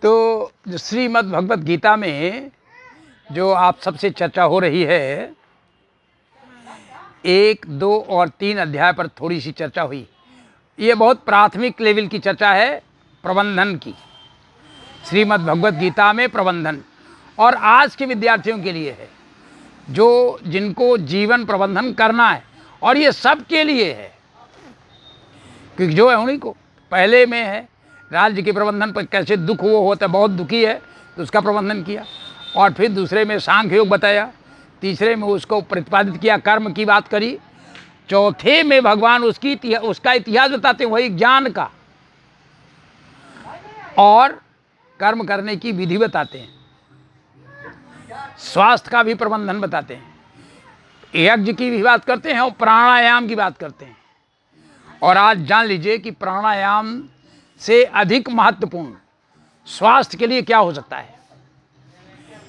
तो जो श्रीमद् भगवत गीता में जो आप सबसे चर्चा हो रही है, 1, 2 और 3 अध्याय पर थोड़ी सी चर्चा हुई। ये बहुत प्राथमिक लेवल की चर्चा है प्रबंधन की। श्रीमद् भगवत गीता में प्रबंधन और आज के विद्यार्थियों के लिए है, जो जिनको जीवन प्रबंधन करना है, और ये सब के लिए है, क्योंकि जो है उन्हीं को पहले में है राज्य के प्रबंधन पर कैसे दुख वो होता है, बहुत दुखी है तो उसका प्रबंधन किया, और फिर दूसरे में सांख्य योग बताया, तीसरे में उसको प्रतिपादित किया, कर्म की बात करी, चौथे में भगवान उसका इतिहास बताते हैं, वही ज्ञान का, और कर्म करने की विधि बताते हैं, स्वास्थ्य का भी प्रबंधन बताते हैं, यज्ञ की भी बात करते हैं और प्राणायाम की बात करते हैं। और आज जान लीजिए कि प्राणायाम से अधिक महत्वपूर्ण स्वास्थ्य के लिए क्या हो सकता है।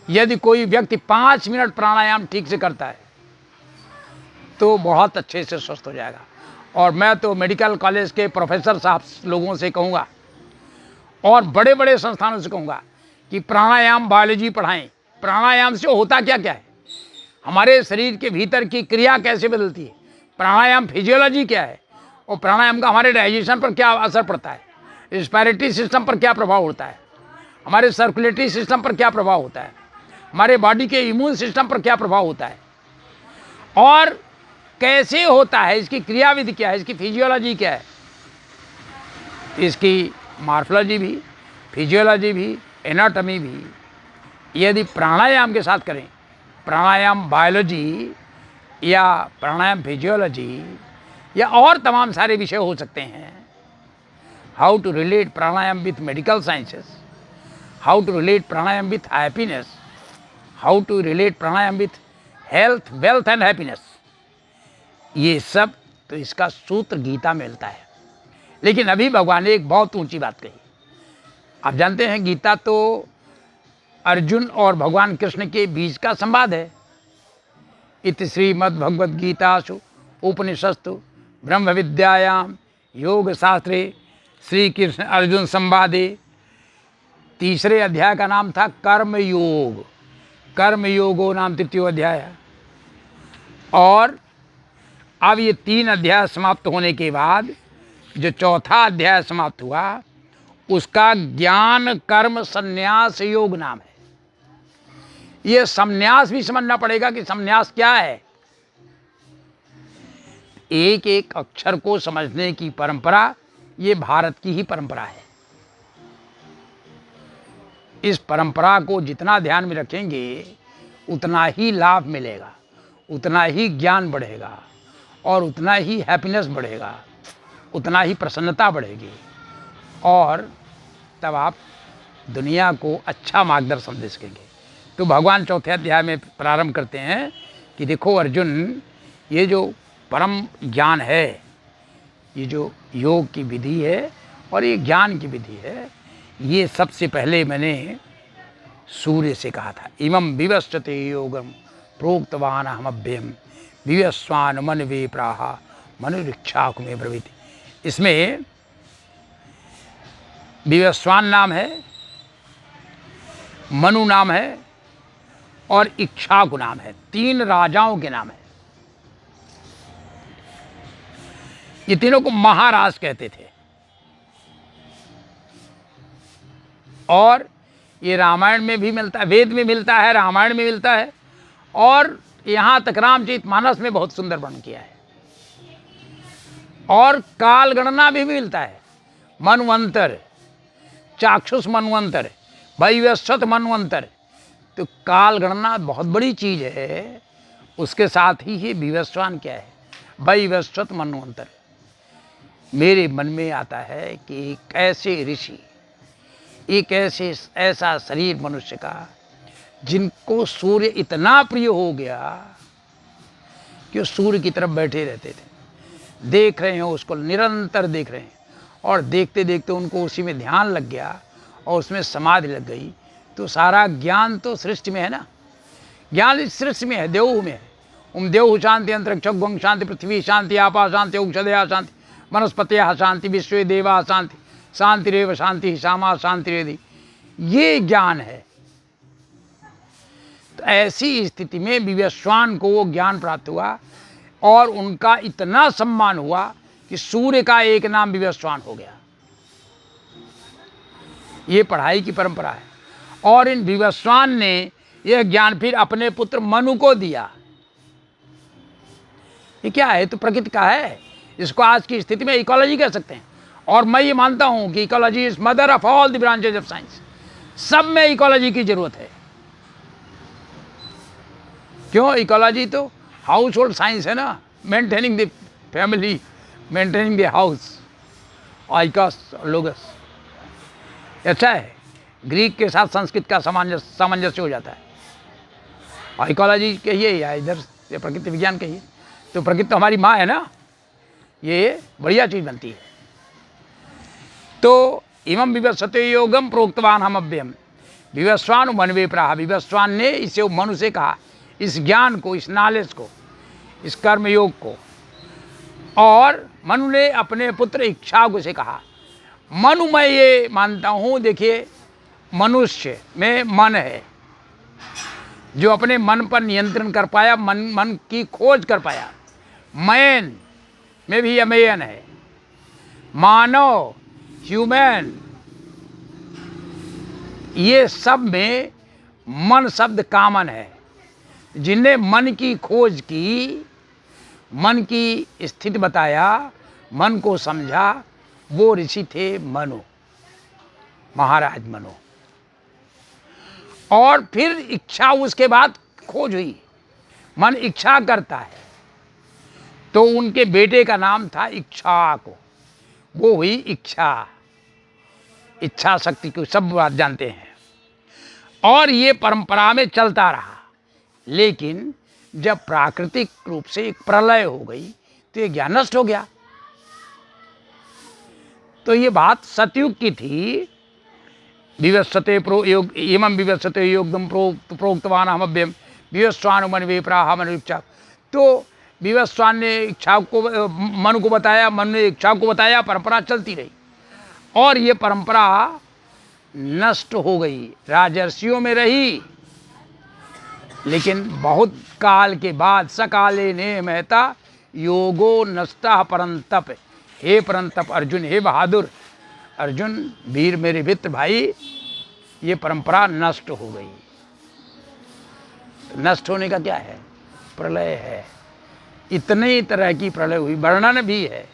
यदि कोई व्यक्ति 5 मिनट प्राणायाम ठीक से करता है तो बहुत अच्छे से स्वस्थ हो जाएगा। और मैं तो मेडिकल कॉलेज के प्रोफेसर साहब लोगों से कहूँगा और बड़े बड़े संस्थानों से कहूँगा कि प्राणायाम बायोलॉजी पढ़ाएं। प्राणायाम से होता क्या क्या है, हमारे शरीर के भीतर की क्रिया कैसे बदलती है, प्राणायाम फिजियोलॉजी क्या है, और प्राणायाम का हमारे डाइजेशन पर क्या असर पड़ता है, रिस्पायरेटरी सिस्टम पर क्या प्रभाव होता है, हमारे सर्कुलेटरी सिस्टम पर क्या प्रभाव होता है, हमारे बॉडी के इम्यून सिस्टम पर क्या प्रभाव होता है, और कैसे होता है, इसकी क्रियाविधि क्या है, इसकी फिजियोलॉजी क्या है, इसकी मॉर्फोलॉजी भी, फिजियोलॉजी भी, एनाटॉमी भी। यदि प्राणायाम के साथ करें, प्राणायाम बायोलॉजी या प्राणायाम फिजियोलॉजी या और तमाम सारे विषय हो सकते हैं। How to relate pranayama with medical sciences, how to relate pranayama with happiness, how to relate pranayama with health, wealth and happiness, ये सब तो इसका सूत्र गीता में मिलता है। लेकिन अभी भगवान ने एक बहुत ऊंची बात कही। आप जानते हैं गीता तो अर्जुन और भगवान कृष्ण के बीच का संवाद है। इति श्रीमद् भगवद गीतासु उपनिषत्सु ब्रह्म विद्यायाम योग शास्त्रे श्री कृष्ण अर्जुन संवादे। तीसरे अध्याय का नाम था कर्म योग, कर्म योगो नाम तृतीय अध्याय। और अब ये 3 अध्याय समाप्त होने के बाद जो चौथा अध्याय समाप्त हुआ उसका ज्ञान कर्म संन्यास योग नाम है। ये संन्यास भी समझना पड़ेगा कि संन्यास क्या है। एक एक अक्षर को समझने की परंपरा ये भारत की ही परंपरा है। इस परंपरा को जितना ध्यान में रखेंगे उतना ही लाभ मिलेगा, उतना ही ज्ञान बढ़ेगा, और उतना ही हैप्पीनेस बढ़ेगा, उतना ही प्रसन्नता बढ़ेगी, और तब आप दुनिया को अच्छा मार्गदर्शन दे सकेंगे। तो भगवान चौथे अध्याय में प्रारंभ करते हैं कि देखो अर्जुन, ये जो परम ज्ञान है, ये जो योग की विधि है और ये ज्ञान की विधि है, ये सबसे पहले मैंने सूर्य से कहा था। इमं विवस्वते योगम प्रोक्तवान अहमभ्यम विवस्वान मन वे प्राहा मनुरिक्षाकु मे ब्रवीति। इसमें विवस्वान नाम है, मनु नाम है और इक्षाकु नाम है। 3 राजाओं के नाम है। ये तीनों को महाराज कहते थे। और ये रामायण में भी मिलता है, वेद में मिलता है, रामायण में मिलता है, और यहाँ तक रामचरितमानस में बहुत सुंदर वर्णन किया है। और काल गणना भी मिलता है। मनवंतर, चाक्षुष मनवंतर, वैवस्वत मनवंतर। तो काल गणना बहुत बड़ी चीज है। उसके साथ ही ये विवस्वान क्या है, वैवस्वत मनवंतर। मेरे मन में आता है कि एक ऐसे ऋषि, एक ऐसा शरीर मनुष्य का जिनको सूर्य इतना प्रिय हो गया कि वो सूर्य की तरफ बैठे रहते थे, देख रहे हैं उसको, निरंतर देख रहे हैं, और देखते देखते उनको उसी में ध्यान लग गया और उसमें समाधि लग गई। तो सारा ज्ञान तो सृष्टि में है ना, ज्ञान इस सृष्टि में है, देव में है। देव शांति अंतरिक्ष गंग शांति पृथ्वी शांति आपा शांति औषधया शांति वनस्पतया शांति विश्व देवा शांति शांतिरेव शांति श्यामा शांतिरेधि ये ज्ञान है। तो ऐसी स्थिति में विवस्वान को वो ज्ञान प्राप्त हुआ और उनका इतना सम्मान हुआ कि सूर्य का एक नाम विवस्वान हो गया। ये पढ़ाई की परंपरा है। और इन विवस्वान ने यह ज्ञान फिर अपने पुत्र मनु को दिया। ये क्या है? तो प्रकृति का है। इसको आज की स्थिति में इकोलॉजी कह सकते हैं। और मैं ये मानता हूं कि ecology is mother of all the branches of science. सब में इकोलॉजी की जरूरत है। क्यों? इकोलॉजी तो हाउस होल्ड साइंस है ना, maintaining the family, maintaining the house, आइकस लोगस। अच्छा है, ग्रीक के साथ संस्कृत का सामंजस्य हो जाता है। और इकोलॉजी कहिए या इधर से प्रकृति विज्ञान कहिए, तो प्रकृति तो हमारी माँ है ना, ये बढ़िया चीज़ बनती है। तो इमं विवस्वते योगम प्रोक्तवान हम अव्ययम विवस्वान मनवे प्राह। विवस्वान ने इसे मनु से कहा, इस ज्ञान को, इस नॉलेज को, इस कर्म योग को। और मनु ने अपने पुत्र इक्ष्वाकु से कहा। मनु, मैं ये मानता हूँ, देखिए मनुष्य में मन है, जो अपने मन पर नियंत्रण कर पाया, मन की खोज कर पाया। मैन में भी अमेयन है, मानव, ह्यूमन, ये सब में मन शब्द कामन है। जिन्हें मन की खोज की, मन की स्थिति बताया, मन को समझा, वो ऋषि थे मनु, महाराज मनु। और फिर इच्छा, उसके बाद खोज हुई। मन इच्छा करता है, तो उनके बेटे का नाम था इक्ष्वाकु। वो हुई इच्छा, इच्छा शक्ति को सब बात जानते हैं। और ये परंपरा में चलता रहा। लेकिन जब प्राकृतिक रूप से एक प्रलय हो गई तो ये ज्ञान नष्ट हो गया। तो ये बात सतयुग की थी। विवस्वते इमं विवस्वते योगदम प्रोक्तवान हम अव्ययम विवस्वान मनवे प्राह मनु इच्छा। तो विवस्वान ने इच्छा को, मनु को बताया, मनु ने इच्छा को बताया, परंपरा चलती रही। और ये परंपरा नष्ट हो गई, राजर्षियों में रही। लेकिन बहुत काल के बाद सकाले ने महता योगो नष्टा परंतप। हे परंतप अर्जुन, हे बहादुर अर्जुन, वीर मेरे मित्र भाई, ये परंपरा नष्ट हो गई। नष्ट होने का क्या है? प्रलय है। इतने तरह की प्रलय हुई, वर्णन भी है।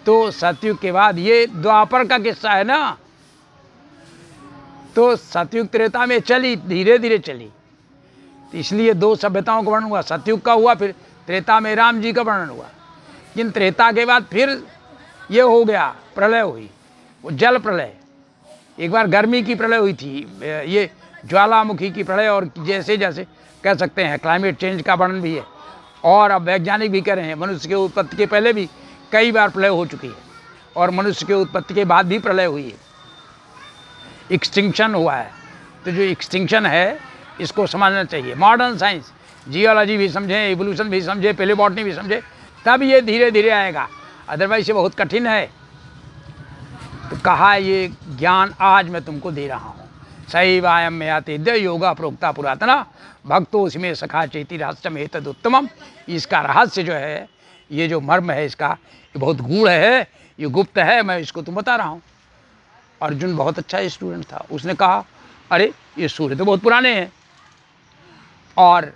तो सतयुग के बाद, ये द्वापर का किस्सा है ना, तो सतयुग त्रेता में चली, धीरे धीरे चली। तो इसलिए दो सभ्यताओं का वर्णन हुआ। सतयुग का हुआ, फिर त्रेता में राम जी का वर्णन हुआ। लेकिन त्रेता के बाद फिर ये हो गया, प्रलय हुई, वो जल प्रलय। एक बार गर्मी की प्रलय हुई थी, ये ज्वालामुखी की प्रलय। और जैसे जैसे कह सकते हैं क्लाइमेट चेंज का वर्णन भी है। और अब वैज्ञानिक भी कह रहे हैं मनुष्य के उत्पत्ति के पहले भी कई बार प्रलय हो चुकी है, और मनुष्य के उत्पत्ति के बाद भी प्रलय हुई है, एक्सटिंक्शन हुआ है। तो जो एक्सटिंक्शन है, इसको समझना चाहिए। मॉडर्न साइंस, जियोलॉजी भी समझें, एवोल्यूशन भी समझे, पेलेबॉटनी भी समझे, तब ये धीरे धीरे आएगा। अदरवाइज ये बहुत कठिन है। तो कहा, ये ज्ञान आज मैं तुमको दे रहा हूँ। सही वायम में आते दे योगा प्रोक्ता पुरातना भक्तों उसमें सखा चेती रहस्यम एतद उत्तमम। इसका रहस्य जो है, ये जो मर्म है इसका, ये बहुत गूढ़ है, ये गुप्त है, मैं इसको तुम बता रहा हूँ। अर्जुन बहुत अच्छा स्टूडेंट था। उसने कहा, अरे ये सूर्य तो बहुत पुराने हैं और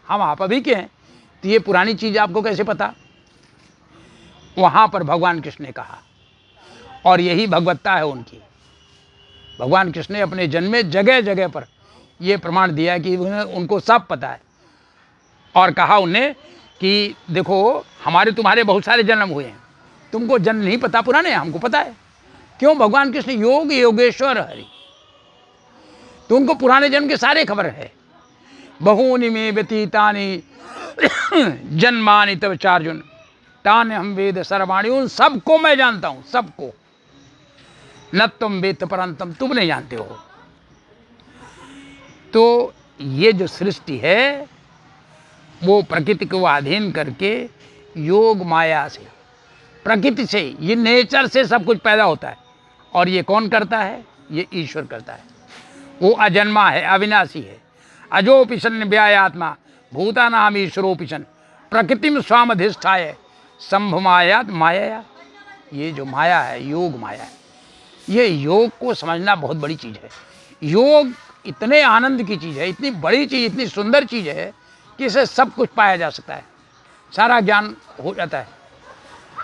हम आप अभी के हैं, तो ये पुरानी चीज़ आपको कैसे पता? वहाँ पर भगवान कृष्ण ने कहा, और यही भगवत्ता है उनकी। भगवान कृष्ण ने अपने जन्म में जगह जगह पर ये प्रमाण दिया कि उनको सब पता है। और कहा उन्हें कि देखो, हमारे तुम्हारे बहुत सारे जन्म हुए हैं, तुमको जन्म नहीं पता पुराने, हमको पता है। क्यों? भगवान कृष्ण योग योगेश्वर हरि, तो उनको पुराने जन्म के सारे खबर है। बहूनि में व्यतीतानि जन्मानि तव चार्जुन तान हम वेद सर्वाणि। उन सबको मैं जानता हूं, सबको। न तुम वेद परंतम, तुम नहीं जानते हो। तो ये जो सृष्टि है, वो प्रकृति को अधीन करके योग माया से, प्रकृति से, ये नेचर से सब कुछ पैदा होता है। और ये कौन करता है? ये ईश्वर करता है। वो अजन्मा है, अविनाशी है। अजोपिशन व्यायात्मा भूतानाम ईश्वरोपिशन प्रकृतिम स्वामधिष्ठाय संभमायात माया। ये जो माया है, योग माया है। ये योग को समझना बहुत बड़ी चीज़ है। योग इतने आनंद की चीज़ है, इतनी बड़ी चीज़, इतनी सुंदर चीज़ है कि इसे सब कुछ पाया जा सकता है, सारा ज्ञान हो जाता है।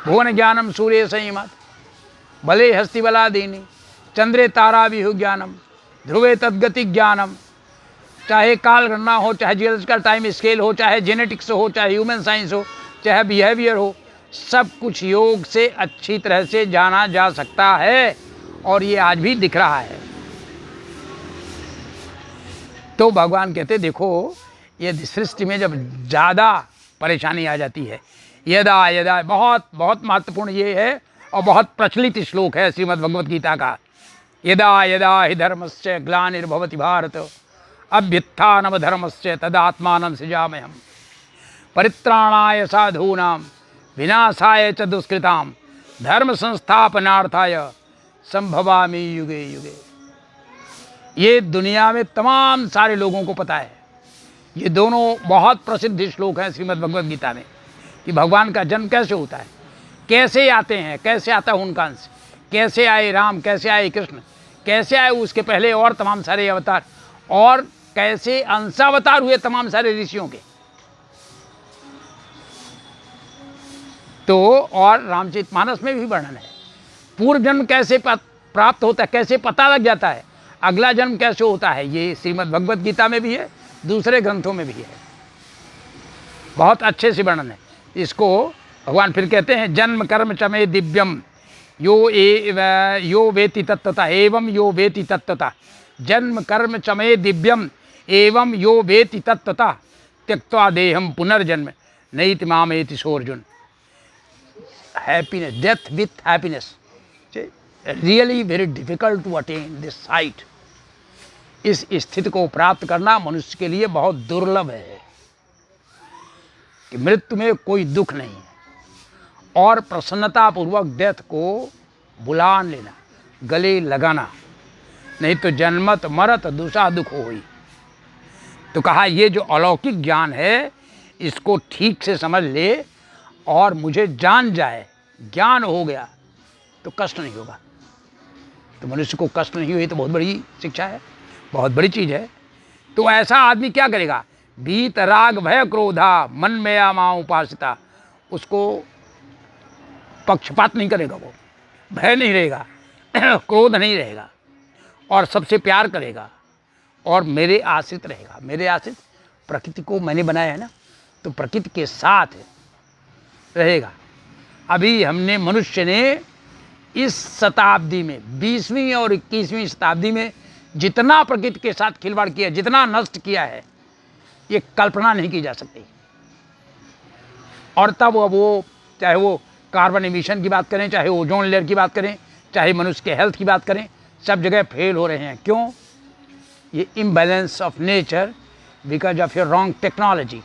भुवन ज्ञानम सूर्य संयमात भले हस्ति बला दीनी चंद्रे तारा विहु ज्ञानम ध्रुवे तद्गति ज्ञानम। चाहे काल गणना हो, चाहे जियोलॉजिकल टाइम स्केल हो, चाहे जेनेटिक्स हो, चाहे ह्यूमन साइंस हो, चाहे बिहेवियर हो, सब कुछ योग से अच्छी तरह से जाना जा सकता है और ये आज भी दिख रहा है। तो भगवान कहते देखो, यदि सृष्टि में जब ज़्यादा परेशानी आ जाती है, यदा यदा, बहुत बहुत महत्वपूर्ण ये है और बहुत प्रचलित श्लोक है श्रीमद् भगवत गीता का। यदा यदा हि धर्मस्य ग्लानिर्भवति भारत अभ्युत्थानम धर्मस्य तदात्मानं सृजाम्यहम् परित्राणाय साधूनां विनाशाय च दुष्कृतां धर्म संस्थापनार्थाय संभवामि युगे युगे। ये दुनिया में तमाम सारे लोगों को पता है। ये दोनों बहुत प्रसिद्ध श्लोक हैं श्रीमद् भगवत गीता में कि भगवान का जन्म कैसे होता है, कैसे आते हैं, कैसे आता है उनका अंश, कैसे आए राम, कैसे आए कृष्ण, कैसे आए उसके पहले और तमाम सारे अवतार, और कैसे अंशावतार हुए तमाम सारे ऋषियों के। तो और रामचरितमानस में भी वर्णन है। पूर्व जन्म कैसे प्राप्त होता है, कैसे पता लग जाता है, अगला जन्म कैसे होता है, ये श्रीमद् भगवत गीता में भी है, दूसरे ग्रंथों में भी है, बहुत अच्छे से वर्णन है। इसको भगवान फिर कहते हैं जन्म कर्म च मे दिव्यम यो वेति तत्वता एवं यो वेति तत्वता। जन्म कर्म च मे दिव्यम एवं यो वेति तत्वता त्यक्त्वा देहम पुनर्जन्म नैति मामेति सोऽर्जुन। Happiness, death with happiness, really very difficult to attain this sight. इस स्थिति को प्राप्त करना मनुष्य के लिए बहुत दुर्लभ है कि मृत्यु में कोई दुख नहीं है, और प्रसन्नतापूर्वक डेथ को बुला लेना, गले लगाना, नहीं तो जन्मत मरत दूसरा दुख हो ही। तो कहा ये जो अलौकिक ज्ञान है इसको ठीक से समझ ले और मुझे जान जाए, ज्ञान हो गया तो कष्ट नहीं होगा। तो मनुष्य को कष्ट नहीं हुई तो बहुत बड़ी शिक्षा है, बहुत बड़ी चीज़ है। तो ऐसा आदमी क्या करेगा, भीत राग भय क्रोधा मन में माँ उपासिता, उसको पक्षपात नहीं करेगा, वो भय नहीं रहेगा, क्रोध नहीं रहेगा, और सबसे प्यार करेगा और मेरे आश्रित रहेगा। मेरे आश्रित प्रकृति को मैंने बनाया है ना, तो प्रकृति के साथ रहेगा। अभी हमने मनुष्य ने इस शताब्दी में 20वीं और 21वीं शताब्दी में जितना प्रकृति के साथ खिलवाड़ किया, जितना नष्ट किया है, ये कल्पना नहीं की जा सकती। और तब वो चाहे वो कार्बन एमिशन की बात करें, चाहे ओजोन लेयर की बात करें, चाहे मनुष्य के हेल्थ की बात करें, सब जगह फेल हो रहे हैं। क्यों? ये imbalance of nature because of your wrong technology,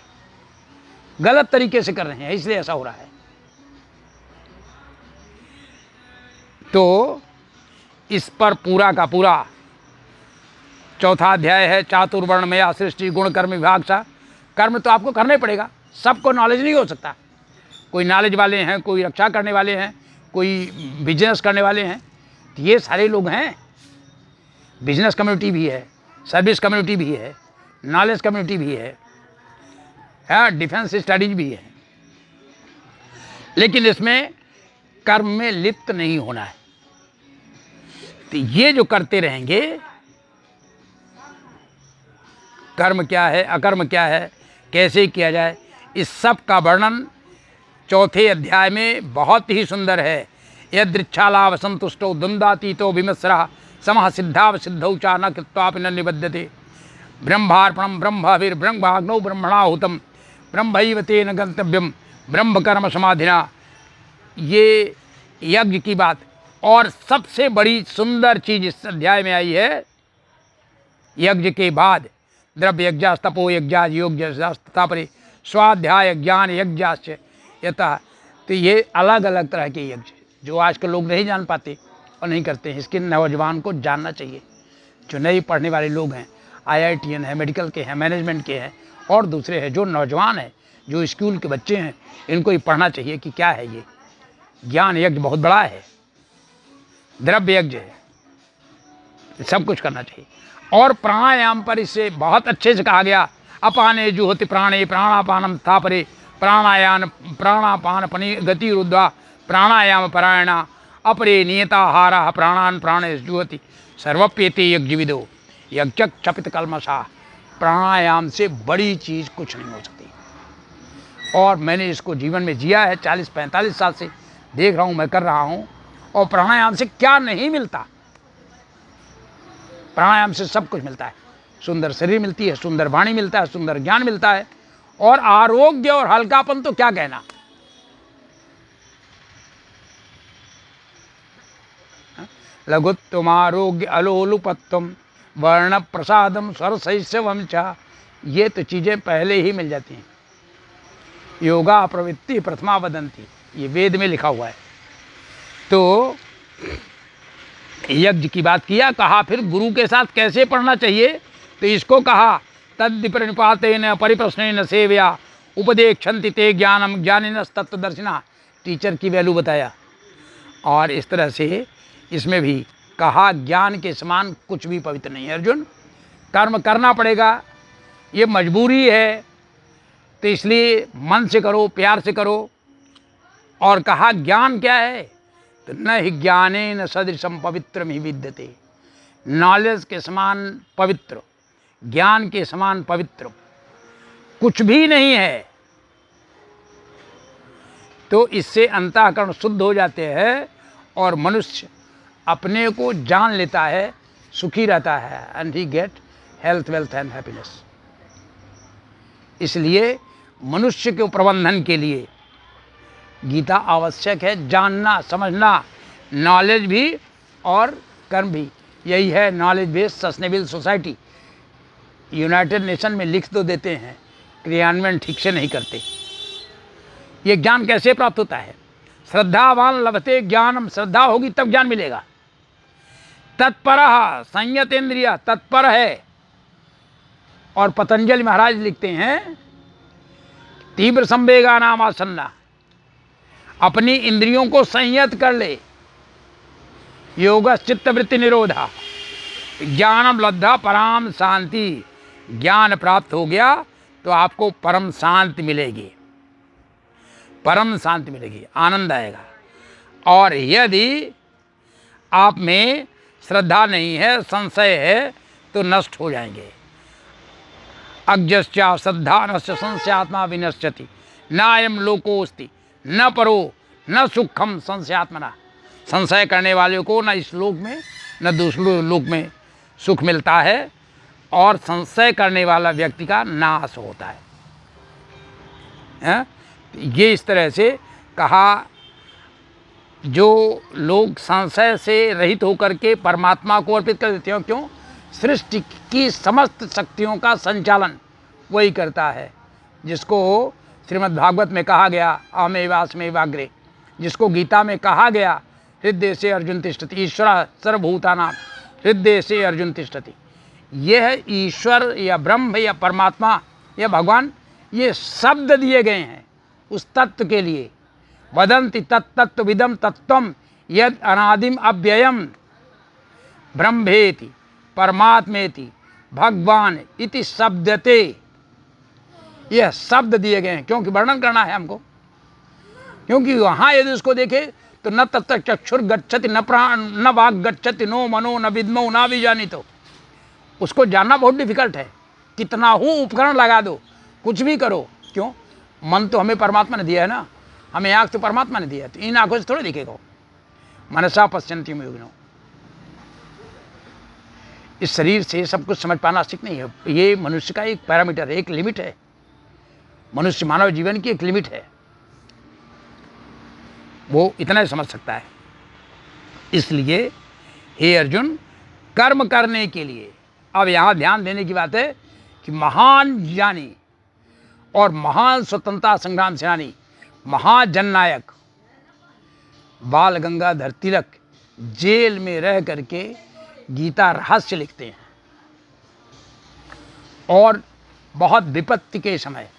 गलत तरीके से कर रहे हैं, इसलिए ऐसा हो रहा है। तो इस पर पूरा का पूरा चौथा अध्याय है, चातुर्वर्ण में सृष्टि गुण कर्म विभाग सा। कर्म तो आपको करना ही पड़ेगा, सबको नॉलेज नहीं हो सकता। कोई नॉलेज वाले हैं, कोई रक्षा करने वाले हैं, कोई बिजनेस करने वाले हैं, तो ये सारे लोग हैं। बिजनेस कम्युनिटी भी है, सर्विस कम्युनिटी भी है, नॉलेज कम्युनिटी भी है, डिफेंस स्टडीज भी है। लेकिन इसमें कर्म में लिप्त नहीं होना है। तो ये जो करते रहेंगे, कर्म क्या है, अकर्म क्या है, कैसे किया जाए, इस सब का वर्णन चौथे अध्याय में बहुत ही सुंदर है। यदृच्छालाभ संतुष्टो द्वंद्वातीतो विमस्रा समः सिद्धाव सिद्धौ चा न कृत्वापि न निबध्यते ब्रह्मार्पणम ब्रह्माग्नौ ब्रह्मणाहुतम ब्रह्मैव तेन गंतव्यम ब्रह्म कर्म समाधिना। ये यज्ञ की बात, और सबसे बड़ी सुंदर चीज इस अध्याय में आई है, यज्ञ के बाद द्रव्य यज्ञ तपो यज्ञ योग तथा परे स्वाध्याय ज्ञान यज्ञाश्च यथा। तो ये अलग अलग तरह के यज्ञ जो आजकल लोग नहीं जान पाते और नहीं करते हैं, इसके नौजवान को जानना चाहिए। जो नए पढ़ने वाले लोग हैं, IITN है, मेडिकल के हैं, मैनेजमेंट के हैं और दूसरे हैं, जो नौजवान हैं, जो स्कूल के बच्चे हैं, इनको ये पढ़ना चाहिए कि क्या है ये ज्ञान यज्ञ बहुत बड़ा है, द्रव्य यज्ञ है, सब कुछ करना चाहिए। और प्राणायाम पर इससे बहुत अच्छे से कहा गया, अपाने जुहोति प्राणे प्राणापानम स्थापरे प्राणायान प्राणापान पनि गति रुद्वा प्राणायाम परायणा अपरे नियताहारा प्राणान प्राणे जुहोति सर्वप्येते यज्ञविदो यज्ञ क्षपित कल्मषा। प्राणायाम से बड़ी चीज़ कुछ नहीं हो सकती। और मैंने इसको जीवन में जिया है, 40-45 साल से देख रहा हूँ, मैं कर रहा हूँ। और प्राणायाम से क्या नहीं मिलता, प्राणायाम से सब कुछ मिलता है। सुंदर शरीर मिलती है, सुंदर वाणी मिलता है, सुंदर ज्ञान मिलता है, और आरोग्य और हल्कापन तो क्या कहना। लघुत्तम आरोग्य अलोलुपत्तम वर्ण प्रसादम स्वरशैशवम चा, ये तो चीज़ें पहले ही मिल जाती हैं। योगा प्रवृत्ति प्रथमा वदंती, ये वेद में लिखा हुआ है। तो यज्ञ की बात किया, कहा फिर गुरु के साथ कैसे पढ़ना चाहिए, तो इसको कहा तद् प्रणिपातेन परिप्रश्नेन सेव्या उपदेक्षन्ति ते ज्ञानम ज्ञानिनस् तत्वदर्शिना। टीचर की वैल्यू बताया। और इस तरह से इसमें भी कहा ज्ञान के समान कुछ भी पवित्र नहीं है अर्जुन, कर्म करना पड़ेगा, ये मजबूरी है, तो इसलिए मन से करो, प्यार से करो। और कहा ज्ञान क्या है, तो न ही ज्ञानेन सदृशम पवित्रम ही विद्यते, नॉलेज के समान पवित्र, ज्ञान के समान पवित्र कुछ भी नहीं है। तो इससे अंतःकरण शुद्ध हो जाते हैं और मनुष्य अपने को जान लेता है, सुखी रहता है, and he get health wealth and happiness. इसलिए मनुष्य के प्रबंधन के लिए गीता आवश्यक है, जानना समझना, नॉलेज भी और कर्म भी। यही है knowledge based sustainable society. United nation में लिख तो देते हैं, क्रियान्वयन ठीक से नहीं करते। ये ज्ञान कैसे प्राप्त होता है, श्रद्धावान लभते ज्ञानम, श्रद्धा होगी तब ज्ञान मिलेगा। तत्परः संयतेन्द्रिय, तत्पर है। और पतंजलि महाराज लिखते हैं तीव्र संवेगा नाम आसन्ना, अपनी इंद्रियों को संयत कर ले। योग चित्तवृत्ति निरोधा, ज्ञानम लब्धा पराम शांति, ज्ञान प्राप्त हो गया तो आपको परम शांति मिलेगी, परम शांति मिलेगी, आनंद आएगा। और यदि आप में श्रद्धा नहीं है, संशय है, तो नष्ट हो जाएंगे। अज्ञश्चा श्रद्धा नश्च संशयात्मा विनश्यति, न अयम लोकोस्ति न परो न सुखम संशयात्मना। संशय करने वाले को न इस लोक में न दूसरे लोक में सुख मिलता है, और संशय करने वाला व्यक्ति का नाश होता है। ये इस तरह से कहा, जो लोग संशय से रहित होकर के परमात्मा को अर्पित कर देते हैं, क्यों, सृष्टि की समस्त शक्तियों का संचालन वही करता है, जिसको श्रीमद् भागवत में कहा गया अहमेवास्मेवाग्रे, जिसको गीता में कहा गया हृदय से अर्जुन तिष्ठति, ईश्वर सर्वभूतानां हृदय से अर्जुन तिष्ठति। यह ईश्वर या ब्रह्म या परमात्मा या भगवान, ये शब्द दिए गए हैं उस तत्व के लिए। वदन्ति तत्तत्त्वविदं तत्त्वं यद अनादिम अव्ययम ब्रह्मेति परमात्मेति भगवान इति शब्दते। यह शब्द दिए गए हैं क्योंकि वर्णन करना है हमको, क्योंकि वहाँ यदि उसको देखे तो न तत्र चक्षुर गच्छति न प्राण न वाक् गच्छति नो मनो न विद्मो न विजानीतो। उसको जानना बहुत डिफिकल्ट है। कितना हो उपकरण लगा दो, कुछ भी करो, क्यों, मन तो हमें परमात्मा ने दिया है ना, हमें आँख तो परमात्मा ने दिया है, तो इन आँखों से थोड़े दिखेगा। मनसा पश्यन्ति योगिनो, इस शरीर से सब कुछ समझ पाना ठीक नहीं है। ये मनुष्य का एक पैरामीटर है, एक लिमिट है। मनुष्य मानव जीवन की एक लिमिट है, वो इतना ही समझ सकता है। इसलिए हे अर्जुन, कर्म करने के लिए अब यहाँ ध्यान देने की बात है कि महान ज्ञानी और महान स्वतंत्रता संग्राम सेनानी, महाजननायक बाल गंगाधर तिलक जेल में रह करके गीता रहस्य लिखते हैं। और बहुत विपत्ति के समय,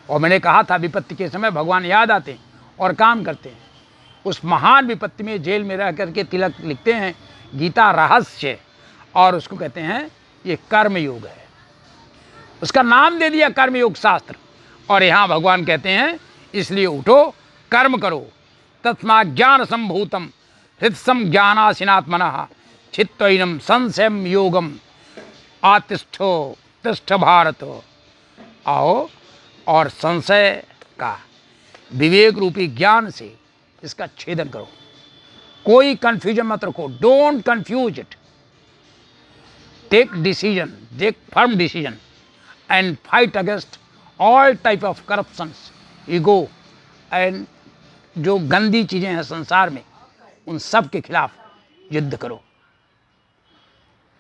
और मैंने कहा था विपत्ति के समय भगवान याद आते हैं और काम करते हैं। उस महान विपत्ति में जेल में रह करके तिलक लिखते हैं गीता रहस्य, और उसको कहते हैं ये कर्म योग है। उसका नाम दे दिया कर्मयोग शास्त्र। और यहाँ भगवान कहते हैं इसलिए उठो, कर्म करो। तस्मा ज्ञान संभूतम हृत्सम ज्ञानासीनात्मनः चित्तैनम संशयम योगम आतिष्ठो तिष्ठ भारत। आओ और संशय का विवेक रूपी ज्ञान से इसका छेदन करो। कोई कंफ्यूजन मत रखो, don't confuse it. Take decision, take firm decision and fight against all type of corruptions, ego and जो गंदी चीज़ें हैं संसार में, उन सब के खिलाफ युद्ध करो।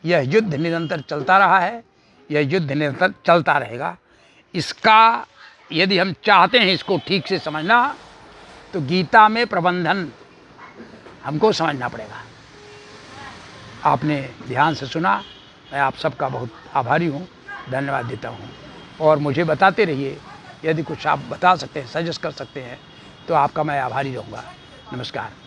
यह युद्ध निरंतर चलता रहा है, यह युद्ध निरंतर चलता रहेगा। इसका यदि हम चाहते हैं इसको ठीक से समझना, तो गीता में प्रबंधन हमको समझना पड़ेगा। आपने ध्यान से सुना, मैं आप सबका बहुत आभारी हूँ, धन्यवाद देता हूँ। और मुझे बताते रहिए, यदि कुछ आप बता सकते हैं, सजेस्ट कर सकते हैं, तो आपका मैं आभारी रहूँगा। नमस्कार।